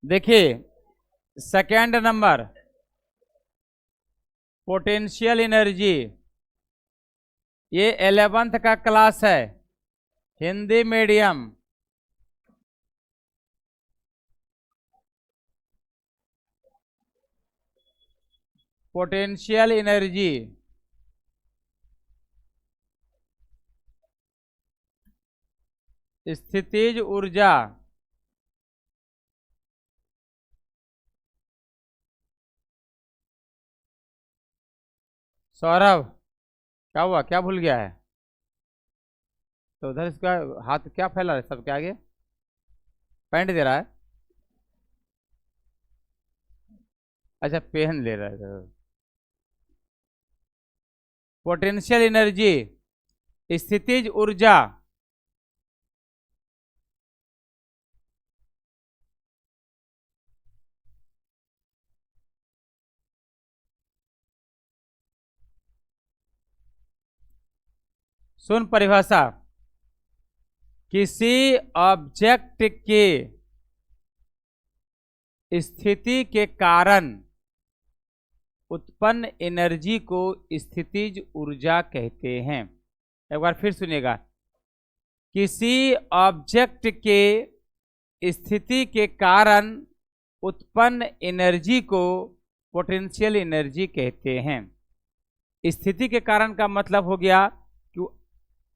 देखिए second number potential energy, ये 11th का क्लास है, हिंदी मीडियम। पोटेंशियल एनर्जी स्थितिज ऊर्जा, सौरभ क्या हुआ, क्या भूल गया है? तो उधर इसका हाथ क्या फैला है सबके आगे, पैंट दे रहा है? अच्छा पेन ले रहा है। पोटेंशियल एनर्जी स्थितिज ऊर्जा सुन परिभाषा, किसी ऑब्जेक्ट के स्थिति के कारण उत्पन्न एनर्जी को स्थितिज ऊर्जा कहते हैं। एक बार फिर सुनिएगा, किसी ऑब्जेक्ट के स्थिति के कारण उत्पन्न एनर्जी को पोटेंशियल एनर्जी कहते हैं। स्थिति के कारण का मतलब हो गया कि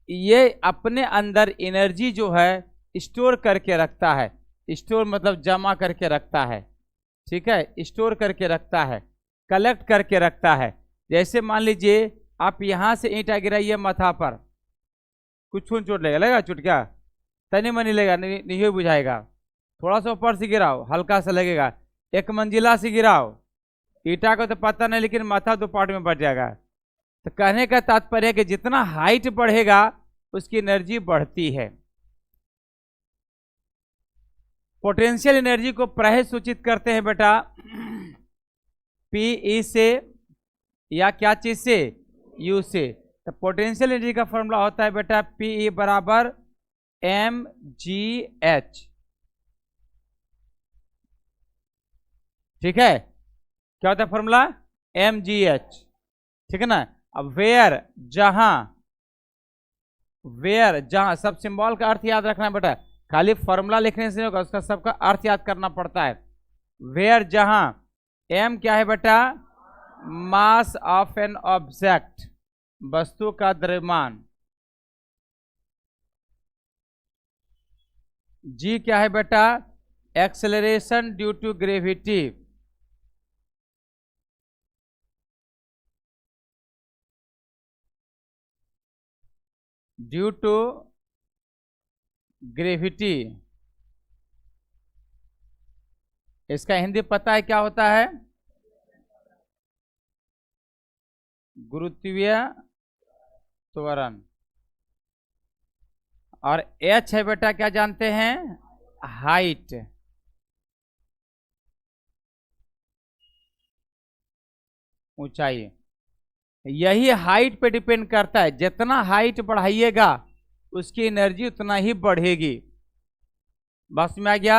ये अपने अंदर एनर्जी जो है स्टोर करके रखता है। स्टोर मतलब जमा करके रखता है, ठीक है, स्टोर करके रखता है, कलेक्ट करके रखता है। जैसे मान लीजिए आप यहां से ईंटा गिराइए माथा पर, कुछ छून चोट लगेगा चोट क्या, तनी मनी लगेगा, नहीं बुझाएगा। थोड़ा सा ऊपर से गिराओ, हल्का सा लगेगा। एक मंजिला से गिराओ, ईंटा को तो पता नहीं, लेकिन माथा दो पार्ट में बढ़ जाएगा। तो कहने का तात्पर्य है कि जितना हाइट बढ़ेगा उसकी एनर्जी बढ़ती है। पोटेंशियल एनर्जी को प्राय सूचित करते हैं बेटा पीई से या क्या चीज से, यू से। तो पोटेंशियल एनर्जी का फॉर्मूला होता है बेटा पीई बराबर mgh, ठीक है। क्या होता है फॉर्मूला, mgh, ठीक है ना। अब वेयर जहां सब सिंबल का अर्थ याद रखना है बेटा, खाली फॉर्मूला लिखने से नहीं होगा, उसका सबका अर्थ याद करना पड़ता है। वेयर जहां, एम क्या है बेटा, मास ऑफ एन ऑब्जेक्ट, वस्तु का द्रव्यमान। जी क्या है बेटा, acceleration due to gravity. Due to gravity, इसका हिंदी पता है क्या होता है, गुरुत्वीय त्वरण। और एच है बेटा क्या जानते हैं, हाइट। ऊंचाई, यही हाइट पे डिपेंड करता है। जितना हाइट बढ़ाइएगा उसकी एनर्जी उतना ही बढ़ेगी। बस में आ गया।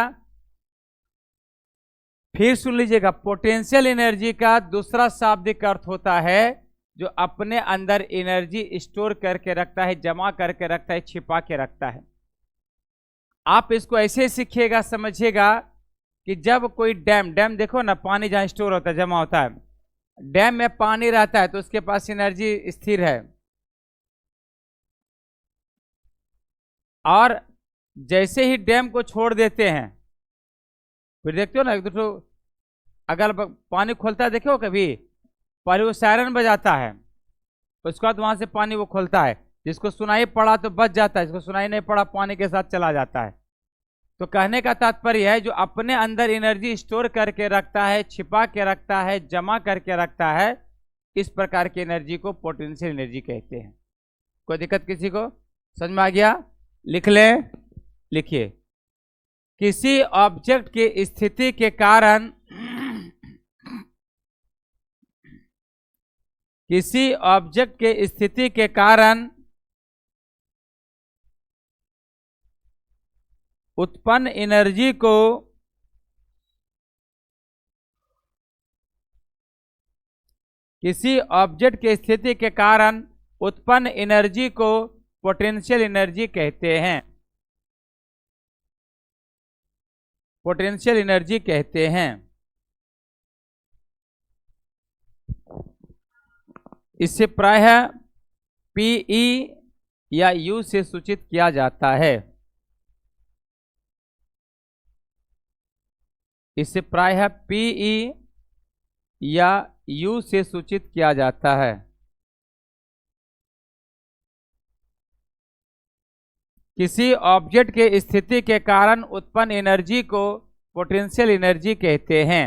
फिर सुन लीजिएगा, पोटेंशियल एनर्जी का दूसरा शाब्दिक अर्थ होता है जो अपने अंदर एनर्जी स्टोर करके रखता है, जमा करके रखता है, छिपा के रखता है। आप इसको ऐसे सीखिएगा, समझिएगा कि जब कोई डैम देखो ना, पानी जहां स्टोर होता है, जमा होता है, डैम में पानी रहता है तो उसके पास एनर्जी स्थिर है। और जैसे ही डैम को छोड़ देते हैं, फिर देखते हो ना, एक दो अगर पानी खोलता है, देखो कभी, पहले वो सायरन बजाता है, उसके बाद वहां से पानी वो खोलता है। जिसको सुनाई पड़ा तो बच जाता है, जिसको सुनाई नहीं पड़ा पानी के साथ चला जाता है। तो कहने का तात्पर्य है जो अपने अंदर एनर्जी स्टोर करके रखता है, छिपा के रखता है, जमा करके रखता है, इस प्रकार की एनर्जी को पोटेंशियल एनर्जी कहते हैं। कोई दिक्कत किसी को, समझ में आ गया? लिख ले, लिखिए, किसी ऑब्जेक्ट की स्थिति के कारण, किसी ऑब्जेक्ट के स्थिति के कारण उत्पन्न एनर्जी को किसी ऑब्जेक्ट की स्थिति के कारण उत्पन्न एनर्जी को पोटेंशियल एनर्जी कहते हैं। पोटेंशियल एनर्जी कहते हैं। इसे प्रायः पीई या यू से सूचित किया जाता है। इसे प्रायः पीई या यू से सूचित किया जाता है। किसी ऑब्जेक्ट के स्थिति के कारण उत्पन्न एनर्जी को पोटेंशियल एनर्जी कहते हैं।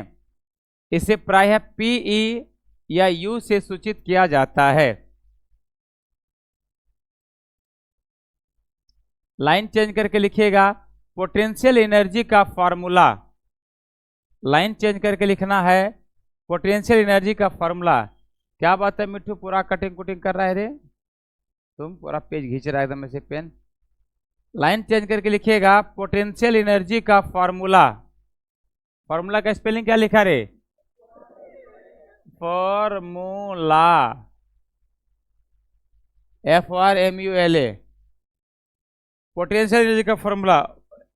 इसे प्रायः पीई या यू से सूचित किया जाता है। लाइन चेंज करके लिखिएगा पोटेंशियल एनर्जी का फॉर्मूला। लाइन चेंज करके लिखना है पोटेंशियल एनर्जी का फॉर्मूला। क्या बात है मिट्टू, पूरा कटिंग कुटिंग कर रहा है रे, तुम पूरा पेज खींच रहा है एकदम ऐसे पेन। लाइन चेंज करके लिखिएगा पोटेंशियल एनर्जी का फॉर्मूला। फॉर्मूला का स्पेलिंग क्या लिखा रे? Formula, FORMULA। पोटेंशियल एनर्जी का फॉर्मूला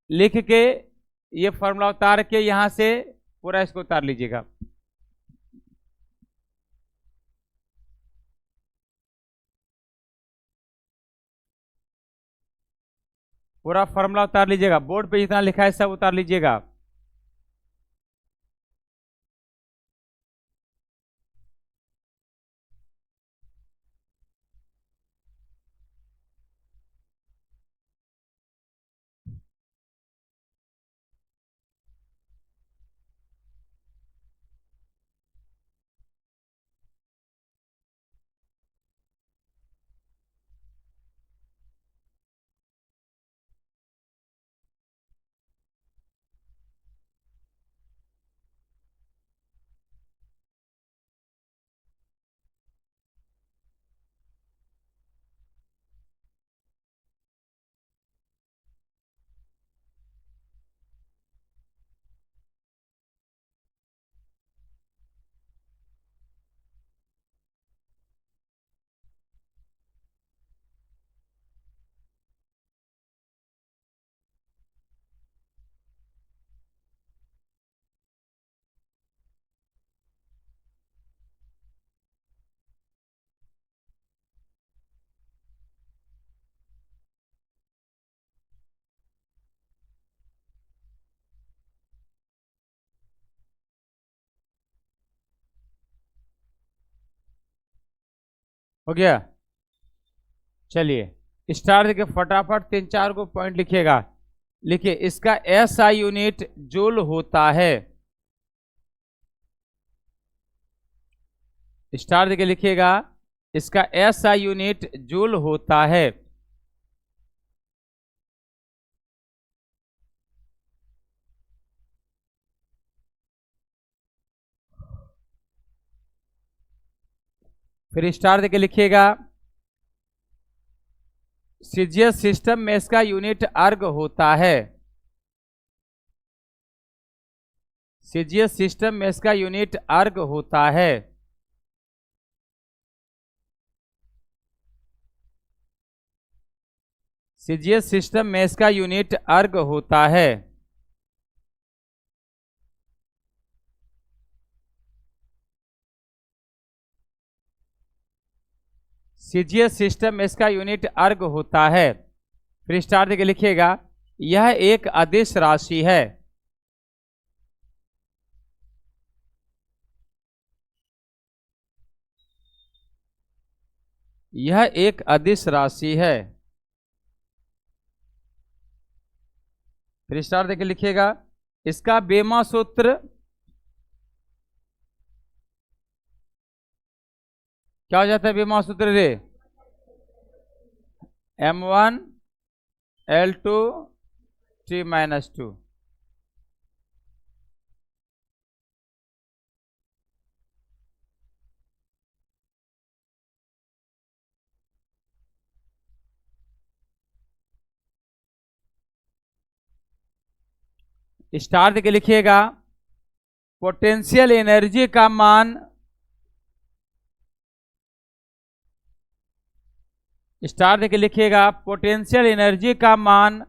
लिख के ये फॉर्मूला उतार के यहां से पूरा इसको उतार लीजिएगा। पूरा फॉर्मूला उतार लीजिएगा, बोर्ड पे जितना लिखा है सब उतार लीजिएगा। हो गया? चलिए स्टार देके फटाफट 3-4 को पॉइंट लिखिएगा। लिखिए इसका SI यूनिट जूल होता है। स्टार देके लिखिएगा इसका SI यूनिट जूल होता है। फिर स्टार देके लिखिएगा सीजीएस सिस्टम में इसका यूनिट अर्ग होता है। सीजीएस सिस्टम में इसका यूनिट अर्ग होता है। सीजीएस सिस्टम में इसका यूनिट अर्ग होता है। सीजीएस सिस्टम में इसका यूनिट अर्ग होता है। फिर स्टार देके लिखिएगा यह एक अदिश राशि है। यह एक अदिश राशि है। फिर स्टार देके लिखिएगा इसका बेमा सूत्र क्या हो जाता है? बेमा सूत्र रे M1 L2 T-2। स्टार देके लिखिएगा पोटेंशियल एनर्जी का मान स्टार देके लिखिएगा पोटेंशियल एनर्जी का मान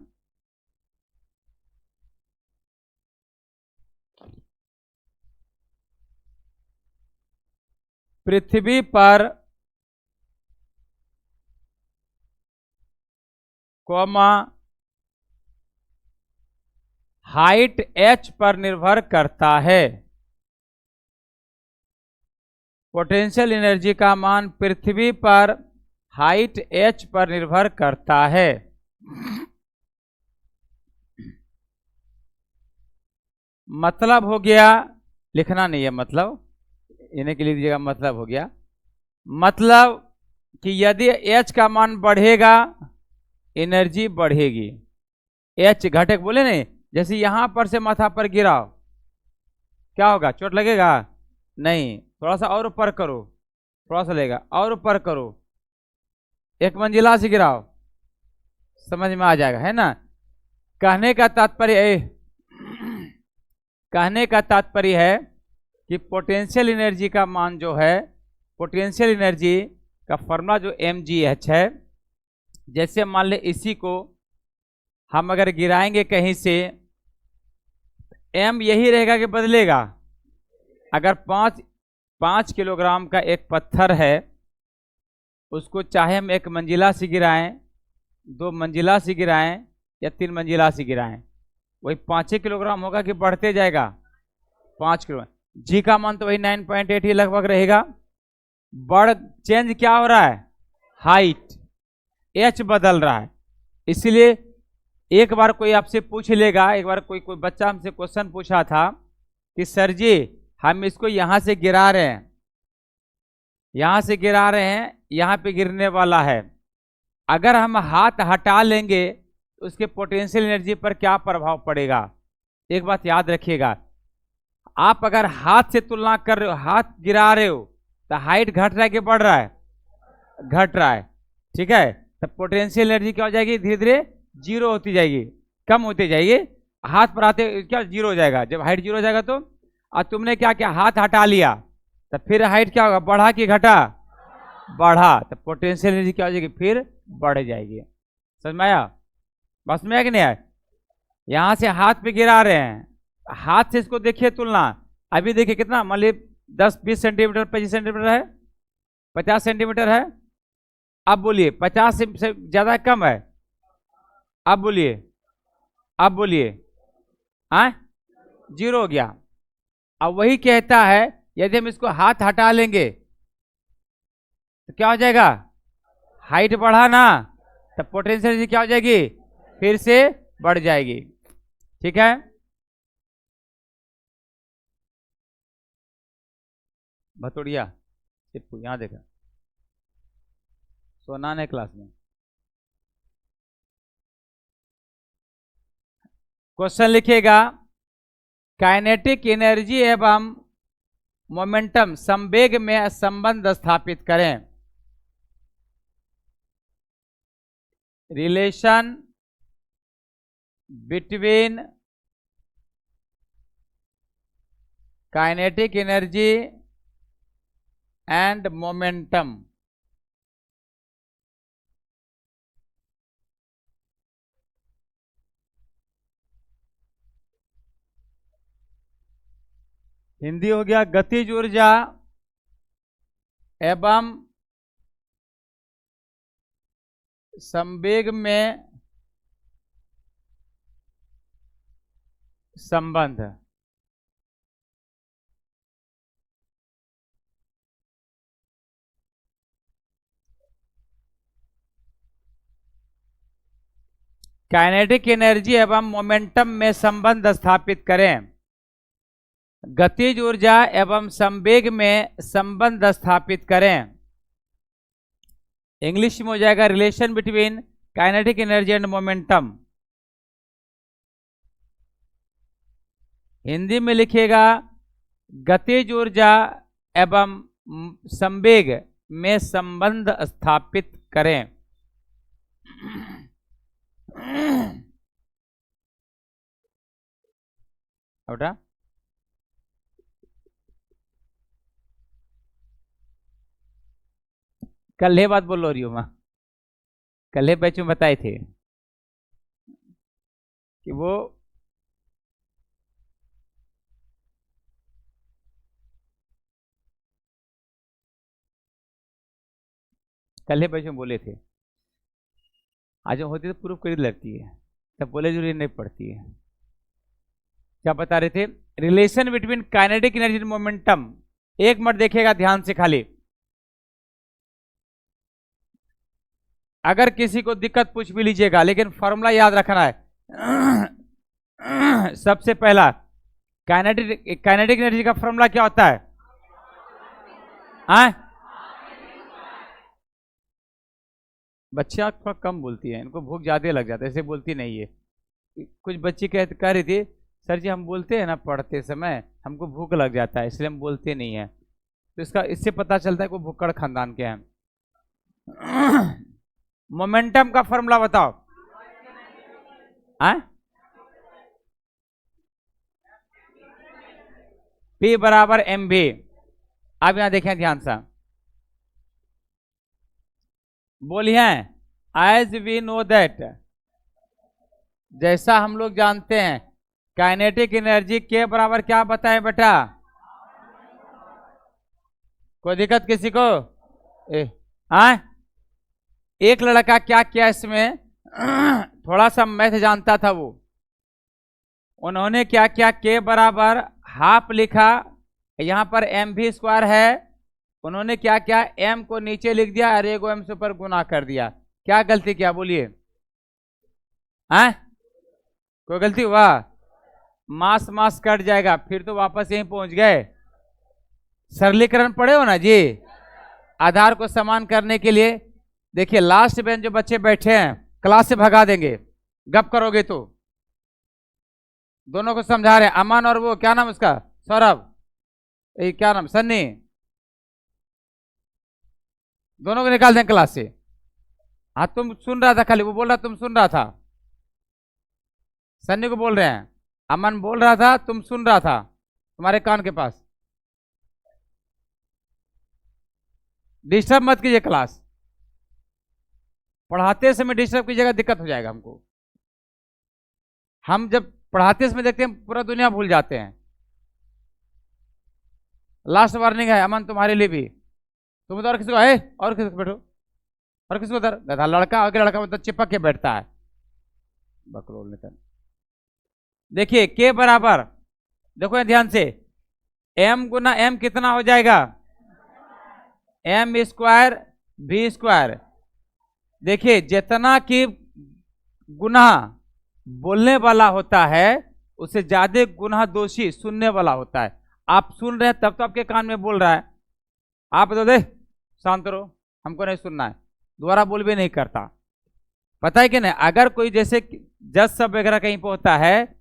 पृथ्वी पर कॉमा हाइट h पर निर्भर करता है। पोटेंशियल एनर्जी का मान पृथ्वी पर हाइट h पर निर्भर करता है। मतलब हो गया, लिखना नहीं है मतलब, इन्हें के लिख दीजिएगा मतलब हो गया। मतलब कि यदि h का मान बढ़ेगा एनर्जी बढ़ेगी, h घटक बोले नहीं, जैसे यहां पर से माथा पर गिराओ क्या होगा, चोट लगेगा नहीं, थोड़ा सा और ऊपर करो, थोड़ा सा लगेगा, और ऊपर करो, एक मंजिला से गिराओ, समझ में आ जाएगा, है ना। कहने का तात्पर्य है कि पोटेंशियल एनर्जी का मान जो है, पोटेंशियल एनर्जी का फॉर्मूला जो mgh है, जैसे मान ले इसी को हम अगर गिराएंगे कहीं से, m यही रहेगा कि बदलेगा। अगर 5 किलोग्राम का एक पत्थर है, उसको चाहे हम 1 मंजिला से गिराएं, 2 मंजिला से गिराएं या 3 मंजिला से गिराएं, वही 5 किलोग्राम होगा कि बढ़ते जाएगा 5 किलो। जी का मान तो वही 9.8 ही लगभग रहेगा। चेंज क्या हो रहा है, हाइट, h बदल रहा है। इसीलिए एक बार कोई आपसे पूछ लेगा, एक बार कोई बच्चा हमसे क्वेश्चन पूछा था कि सर जी हम इसको यहां से गिरा रहे हैं, यहां से गिरा रहे हैं, यहां पे गिरने वाला है, अगर हम हाथ हटा लेंगे तो उसके पोटेंशियल एनर्जी पर क्या प्रभाव पड़ेगा। एक बात याद रखिएगा, आप अगर हाथ से तुलना कर रहे हो, हाथ गिरा रहे हो, तो हाइट घट रहा है कि बढ़ रहा है, घट रहा है, ठीक है। तो पोटेंशियल एनर्जी क्या हो जाएगी, धीरे धीरे जीरो होती जाएगी, कम होती जाएगी, हाथ पर आते क्या जीरो हो जाएगा। जब हाइट जीरो हो जाएगा तो, और तुमने क्या किया, हाथ हटा लिया, तो फिर हाइट क्या होगा, बढ़ा कि घटा, बढ़ा, तो पोटेंशियल एनर्जी क्या हो जाएगी, फिर बढ़ जाएगी। समझ में आया, बस में आया कि नहीं आया। यहां से हाथ पे गिरा रहे हैं, हाथ से इसको देखिए तुलना, अभी देखिए कितना, मान लीजिए 10-20 सेंटीमीटर, 25 सेंटीमीटर है, 50 सेंटीमीटर है। अब बोलिए 50 से ज्यादा कम है, अब बोलिए, अब बोलिए, हाँ जीरो हो गया। अब वही कहता है यदि हम इसको हाथ हटा लेंगे तो क्या हो जाएगा, हाइट बढ़ा ना, तो पोटेंशियल एनर्जी क्या हो जाएगी, फिर से बढ़ जाएगी, ठीक है। भतोड़िया टिप्पू यहां देखा, सोना ने क्लास में क्वेश्चन लिखिएगा, काइनेटिक एनर्जी एवं मोमेंटम संवेग में संबंध स्थापित करें। Relation between kinetic energy and momentum. Hindi हो गया, गतिज ऊर्जा एवं संवेग में संबंध। काइनेटिक एनर्जी एवं मोमेंटम में संबंध स्थापित करें। गतिज ऊर्जा एवं संवेग में संबंध स्थापित करें। इंग्लिश में हो जाएगा relation between kinetic energy and momentum. Hindi में लिखिएगा गतिज ऊर्जा एवं संवेग में संबंध स्थापित करें। बेटा कल ये बात बोल रही हूँ मैं। कल बैच में बताए थे कि वो कल बैच में बोले थे, आज होती तो प्रूफ करी लगती है, तब बोले जरूरी नहीं पड़ती है। क्या बता रहे थे? Relation between kinetic energy and momentum. एक मिनट देखिएगा ध्यान से खाली। अगर किसी को दिक्कत पूछ भी लीजिएगा, लेकिन फॉर्मूला याद रखना है। सबसे पहला काइनेटिक एनर्जी का फॉर्मूला क्या होता है? बच्चे आज थोड़ा कम बोलती है, इनको भूख ज्यादा लग जाता है, ऐसे बोलती नहीं है। कुछ बच्ची कह रही थी, सर जी हम बोलते हैं ना पढ़ते समय हमको भूख लग जाता है, इसलिए हम बोलते नहीं है। तो इससे पता चलता है कि भुक्कड़ खानदान के हैं। मोमेंटम का फॉर्मूला बताओ। P बराबर mv। अब यहां देखें ध्यान से, बोलिए एज वी नो दैट, जैसा हम लोग जानते हैं काइनेटिक एनर्जी के बराबर क्या बताएं बेटा? कोई दिक्कत किसी को? एक लड़का क्या किया इसमें, थोड़ा सा मैथ जानता था वो, उन्होंने क्या किया, के बराबर हाफ लिखा, यहां पर एम भी स्क्वायर है, उन्होंने क्या किया, एम को नीचे लिख दिया और एगो एम से ऊपर गुना कर दिया। क्या गलती किया बोलिए? कोई गलती हुआ? मास मास कट जाएगा, फिर तो वापस यहीं पहुंच गए। सरलीकरण पढ़े हो ना जी, आधार को समान करने के लिए। देखिए लास्ट बेंच जो बच्चे बैठे हैं क्लास से भगा देंगे, गप करोगे तो। दोनों को समझा रहे हैं, अमन और वो क्या नाम उसका, सौरभ, क्या नाम, सन्नी, दोनों को निकाल दें क्लास से। हाँ तुम सुन रहा था खाली, वो बोल रहा तुम सुन रहा था, सन्नी को बोल रहे हैं, अमन बोल रहा था तुम सुन रहा था, तुम्हारे कान के पास। डिस्टर्ब मत कीजिए, क्लास पढ़ाते समय डिस्टर्ब कीजिएगा, दिक्कत हो जाएगा हमको। हम जब पढ़ाते समय देखते हैं पूरा दुनिया भूल जाते हैं। लास्ट वार्निंग है अमन तुम्हारे लिए भी, तुम तो और किसी को है, और किसी को बैठो, और किसी को उधर, लड़का आगे लड़का मतलब चिपक के बैठता है, बकरोल निकल। देखिए के बराबर, देखो ध्यान से, m गुना m कितना हो जाएगा, m स्क्वायर v स्क्वायर। देखिए जितना कि गुना बोलने वाला होता है उससे ज्यादा गुना दोषी सुनने वाला होता है। आप सुन रहे हैं तब तो आपके कान में बोल रहा है, आप तो दे शांत रहो, हमको नहीं सुनना है, दोबारा बोल भी नहीं करता, पता है कि नहीं। अगर कोई जैसे जज सब वगैरह कहीं पे होता है,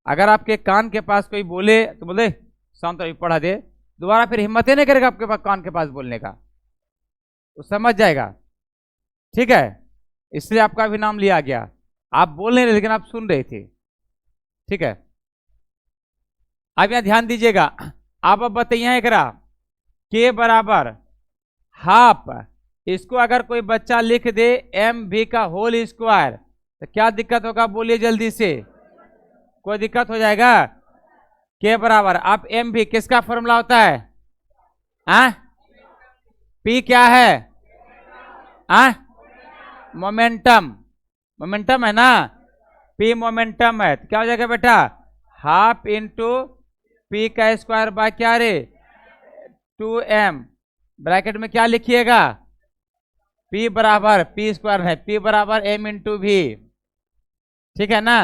अगर आपके कान के पास कोई बोले तो बोले शांत रहो पढ़ा दे, दोबारा फिर हिम्मत ही नहीं करेगा आपके पास कान के पास बोलने का, तो समझ जाएगा, ठीक है। इसलिए आपका भी नाम लिया गया, आप बोल नहीं रहे लेकिन आप सुन रहे थे, ठीक है। अब यहां ध्यान दीजिएगा, आप अब बताइए एकरा के बराबर हाफ, इसको अगर कोई बच्चा लिख दे एम भी का होल स्क्वायर तो क्या दिक्कत होगा बोलिए जल्दी से? कोई दिक्कत हो जाएगा? के बराबर, आप एम भी किसका फॉर्मूला होता है? पी क्या है? मोमेंटम, मोमेंटम है ना, पी मोमेंटम है, तो क्या हो जाएगा बेटा, हाफ इंटू पी का स्क्वायर बाय क्या रे 2m, ब्रैकेट में क्या लिखिएगा, P बराबर P स्क्वायर है, P बराबर m इंटू भी, ठीक है ना।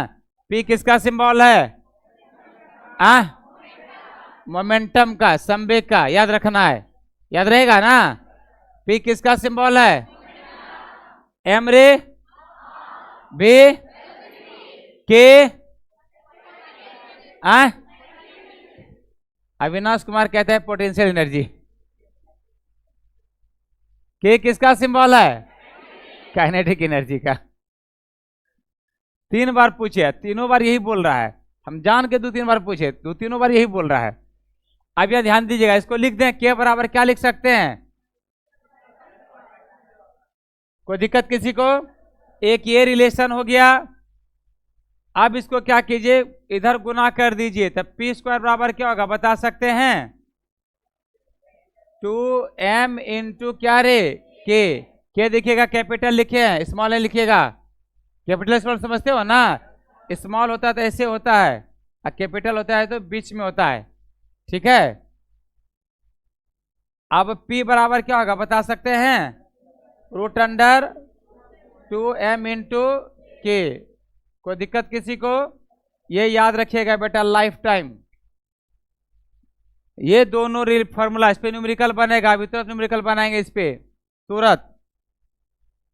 P किसका सिंबल है? मोमेंटम का, संवेग का, याद रखना है, याद रहेगा ना। P किसका सिंबल है? एम रे बी के अविनाश कुमार कहता है पोटेंशियल एनर्जी। के किसका सिंबल है? काइनेटिक एनर्जी का। 3 बार पूछे, तीनों बार यही बोल रहा है। हम जान के 2-3 बार पूछे, 2-3 बार यही बोल रहा है। अब यह ध्यान दीजिएगा, इसको लिख दें के बराबर क्या लिख सकते हैं? कोई दिक्कत किसी को? एक ये रिलेशन हो गया। अब इसको क्या कीजिए, इधर गुना कर दीजिए, तब पी स्क्वायर बराबर क्या होगा बता सकते हैं? 2m इंटू क्या रे के दिखेगा, कैपिटल लिखे हैं स्मॉल है लिखिएगा। कैपिटल स्मॉल समझते हो ना? स्मॉल होता है तो ऐसे होता है, और कैपिटल होता है तो बीच में होता है। ठीक है। अब P बराबर क्या होगा बता सकते हैं? रूट अंडर 2m इंटू के। कोई दिक्कत किसी को? ये याद रखिएगा बेटा लाइफ टाइम। ये दोनों फॉर्मूला, इस पे न्यूमेरिकल बनेगा, अभी तुरंत न्यूमेरिकल बनाएंगे इस पे तुरंत।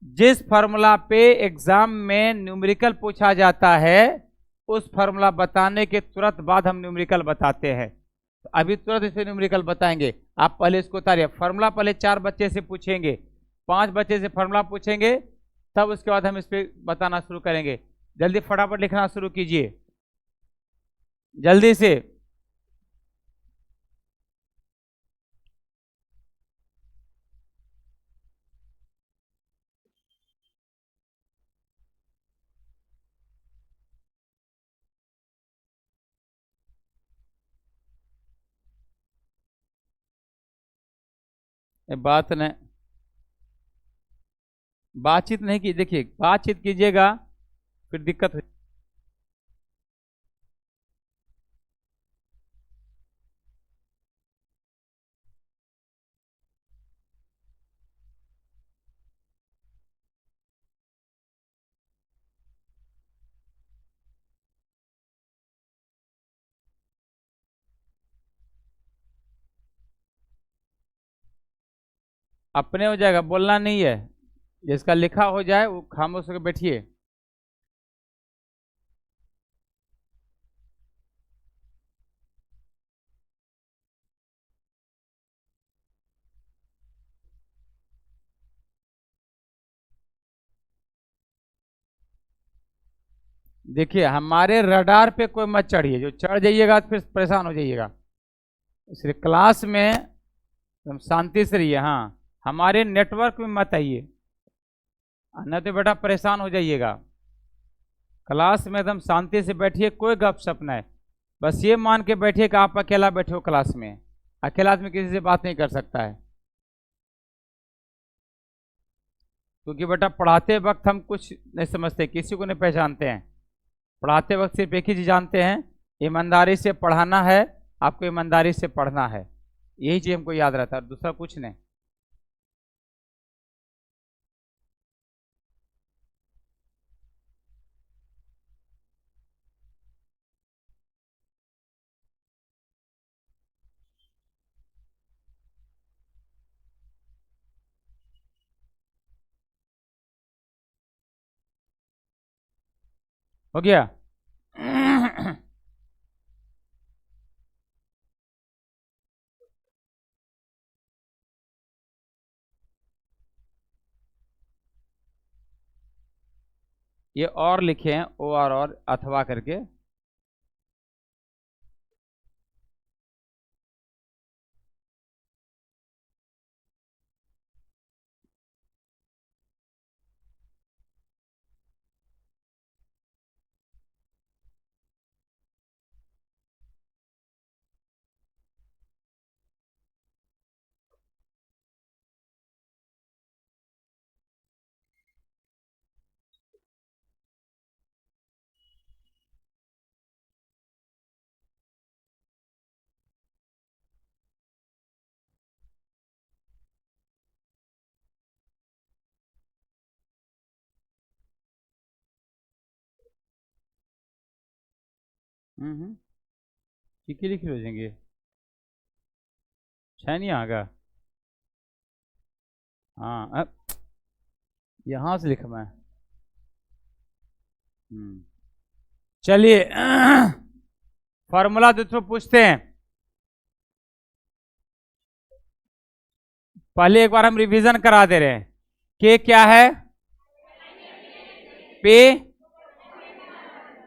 जिस फॉर्मूला पे एग्जाम में न्यूमेरिकल पूछा जाता है, उस फॉर्मूला बताने के तुरंत बाद हम न्यूमेरिकल बताते हैं। तो अभी तुरंत इस पे न्यूमेरिकल बताएंगे। आप पहले इसको उतारिए। फॉर्मूला पहले 4 बच्चे से पूछेंगे, 5 बच्चे से फॉर्मूला पूछेंगे, तब उसके बाद हम इस पे बताना शुरू करेंगे। जल्दी फटाफट लिखना शुरू कीजिए, जल्दी से। बातचीत नहीं की, देखिए बातचीत कीजिएगा फिर दिक्कत हो। अपने हो जाएगा, बोलना नहीं है। जिसका लिखा हो जाए वो खामोश होकर बैठिए। देखिए हमारे रडार पे कोई मत चढ़िए, जो चढ़ जाइएगा तो फिर परेशान हो जाइएगा। इसलिए क्लास में एकदम शांति से रहिए। हाँ, हमारे नेटवर्क में मत आइए, नहीं तो बेटा परेशान हो जाइएगा। क्लास में एकदम शांति से बैठिए, कोई गपशप नहीं। बस ये मान के बैठिए कि आप अकेला बैठे हो क्लास में। अकेला आदमी किसी से बात नहीं कर सकता है, क्योंकि बेटा पढ़ाते वक्त हम कुछ नहीं समझते, किसी को नहीं पहचानते हैं। पढ़ाते वक्त सिर्फ एक ही चीज जानते हैं, ईमानदारी से पढ़ाना है, आपको ईमानदारी से पढ़ना है। यही चीज हमको याद रहता है, दूसरा कुछ नहीं। हो गया? ये और लिखे हैं, ओ आर और अथवा करके। ठीक ही लिख हो जाएंगे, छह नहीं आगा। हाँ यहां से लिखा मैं। चलिए फॉर्मूला दोस्तों पूछते हैं। पहले एक बार हम रिवीजन करा दे रहे हैं। के क्या है? पे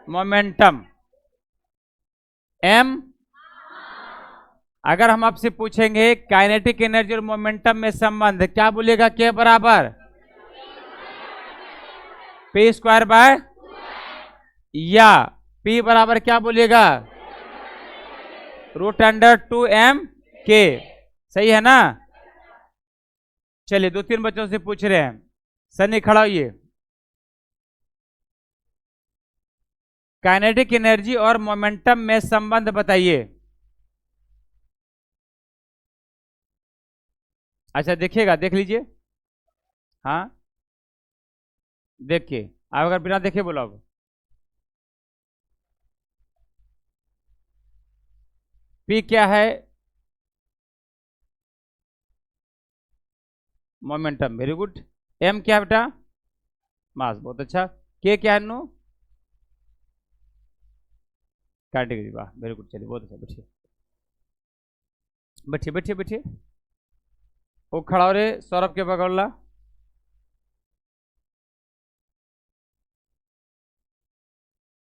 मोमेंटम, एम। अगर हम आपसे पूछेंगे काइनेटिक एनर्जी और मोमेंटम में संबंध, क्या बोलेगा? के बराबर पी स्क्वायर बाय, या पी बराबर क्या बोलेगा? √2m के। सही है ना? चलिए 2-3 बच्चों से पूछ रहे हैं। सनी खड़ा होइए। काइनेटिक एनर्जी और मोमेंटम में संबंध बताइए। अच्छा देखिएगा, देख लीजिए। हाँ देखिए, आप अगर बिना देखे बोला होगा। पी क्या है? Momentum, very good. एम क्या है बेटा? मास, बहुत अच्छा। के क्या है नो? कैटेगरी, वाह वेरी गुड। चलिए बहुत अच्छा, बैठिए बैठिए बैठिए बैठिए। वो खड़ा हो रहे सौरभ के बगौला।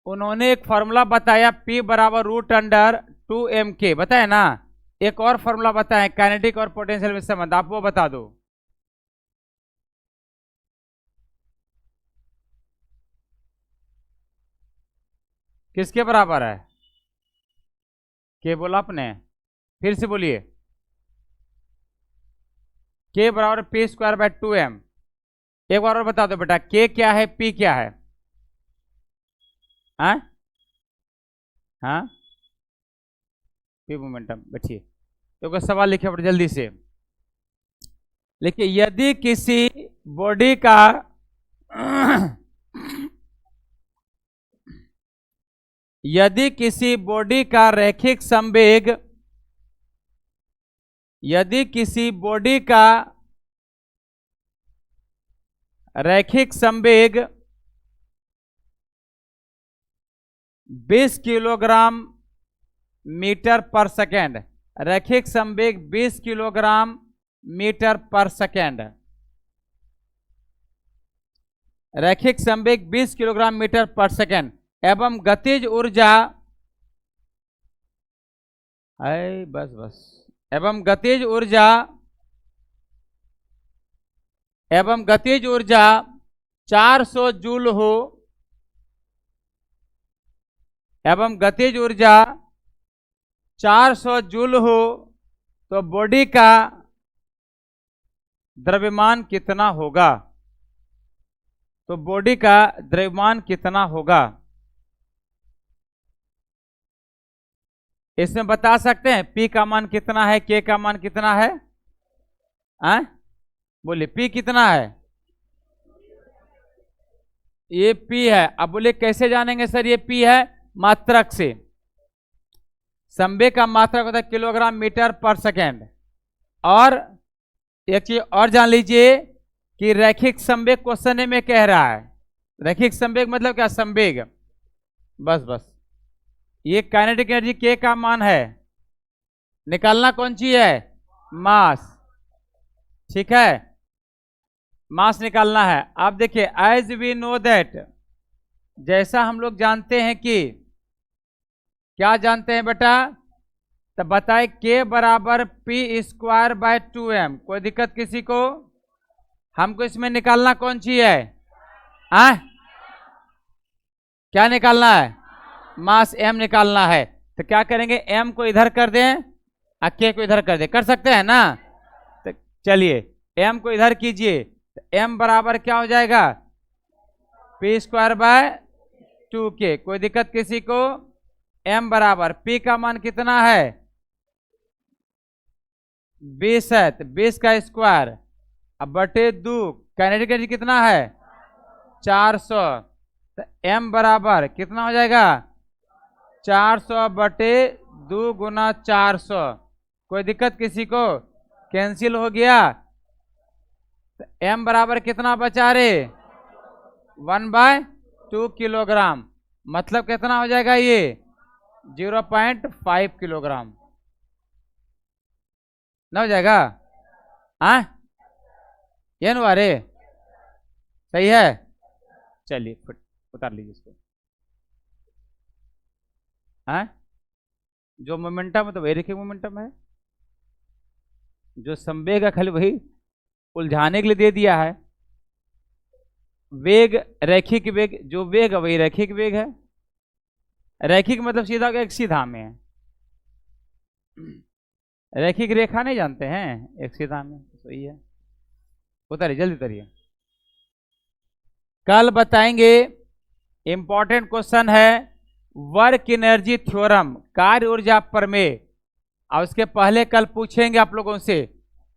उन्होंने एक फॉर्मूला बताया, P बराबर √2m के, बताया ना। एक और फॉर्मूला बताएं काइनेटिक और पोटेंशियल में संबंध, आप वो बता दो। किसके बराबर है? के बोला आपने, फिर से बोलिए। के बराबर P²/2m। एक बार और बता दो बेटा, के क्या है, P क्या है? हाँ हाँ, P मोमेंटम। बैठिए, तो सवाल लिखे बड़े जल्दी से लिखिए। यदि किसी बॉडी का यदि किसी बॉडी का रैखिक संवेग, यदि किसी बॉडी का रैखिक संवेग 20 किलोग्राम मीटर पर सेकेंड, रैखिक संवेग 20 किलोग्राम मीटर पर सेकेंड, रैखिक संवेग 20 किलोग्राम मीटर पर सेकेंड एवं गतिज ऊर्जा, बस बस, एवं गतिज ऊर्जा 400 जूल हो, एवं गतिज ऊर्जा 400 जूल हो, तो बॉडी का द्रव्यमान कितना होगा? तो बॉडी का द्रव्यमान कितना होगा? इसमें बता सकते हैं P का मान कितना है, K का मान कितना है? बोलिए P कितना है? ये P है। अब बोले कैसे जानेंगे सर ये P है? मात्रक से। संवेग का मात्रक होता है किलोग्राम मीटर पर सेकेंड। और एक चीज और जान लीजिए कि रैखिक संवेग क्वेश्चन में कह रहा है। रैखिक संवेग मतलब क्या? संवेग, बस बस। ये काइनेटिक एनर्जी के का मान है, निकालना कौन सी है? मास। ठीक है, मास निकालना है। आप देखिए, एज वी नो दैट, जैसा हम लोग जानते हैं कि, क्या जानते हैं बेटा? तो बताए के बराबर P²/2m। कोई दिक्कत किसी को? हमको इसमें निकालना कौन सी है? क्या निकालना है? मास m निकालना है। तो क्या करेंगे? m को इधर कर दें और k को इधर कर दें, कर सकते हैं ना? तो चलिए m को इधर कीजिए, तो m बराबर क्या हो जाएगा? P²/2k। कोई दिक्कत किसी को? m बराबर P का मान कितना है? 20 है, तो 20 का स्क्वायर अब बटे 2। काइनेटिक एनर्जी कितना है? 400। तो m बराबर कितना हो जाएगा? 400 बटे 2 गुना 400। कोई दिक्कत किसी को? कैंसिल हो गया। तो m बराबर कितना बचा रे? 1/2 किलोग्राम। मतलब कितना हो जाएगा ये? 0.5 किलोग्राम ना हो जाएगा? हाँ, ये नु अरे सही है। चलिए उतार लीजिए इसको। हाँ, जो मोमेंटम है तो वही रखिए, मोमेंटम है। जो संवेग है खाली वही उलझाने के लिए दे दिया है। वेग रैखिक वेग, जो वेग है वही रैखिक वेग है। रैखिक मतलब सीधा एक सीधा में है। रैखिक रेखा नहीं जानते हैं, एक सीधा में सही है। उतरिए जल्दी उतरिए, कल बताएंगे। इंपॉर्टेंट क्वेश्चन है वर्क एनर्जी थ्योरम, कार्य ऊर्जा प्रमेय। और उसके पहले कल पूछेंगे आप लोगों से।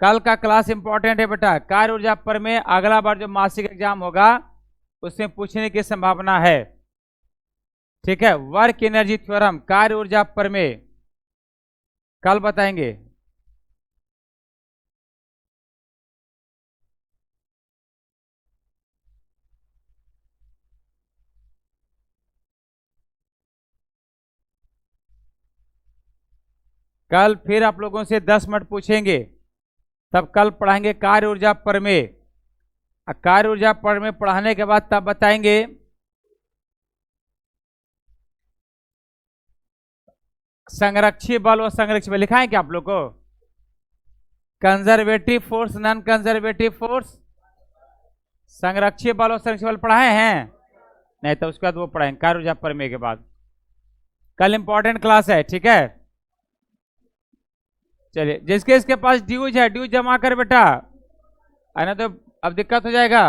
कल का क्लास इंपॉर्टेंट है बेटा, कार्य ऊर्जा प्रमेय अगला बार जो मासिक एग्जाम होगा उसमें पूछने की संभावना है। ठीक है, वर्क एनर्जी थ्योरम, कार्य ऊर्जा प्रमेय कल बताएंगे। कल फिर आप लोगों से 10 मिनट पूछेंगे, तब कल पढ़ाएंगे कार्य ऊर्जा प्रमेय। कार्य ऊर्जा प्रमेय पढ़ाने के बाद तब बताएंगे संरक्षी बल और संरक्षी बल। लिखा है क्या आप लोग को? Conservative force, non conservative force, संरक्षी बल और संरक्षी बल पढ़ाए हैं? नहीं तो उसके बाद वो पढ़ाएंगे कार्य ऊर्जा प्रमेय के बाद। कल इंपॉर्टेंट क्लास है, ठीक है। चलिए, जिसके इसके पास ड्यूज है ड्यूज जमा कर बेटा, है ना, तो अब दिक्कत हो जाएगा।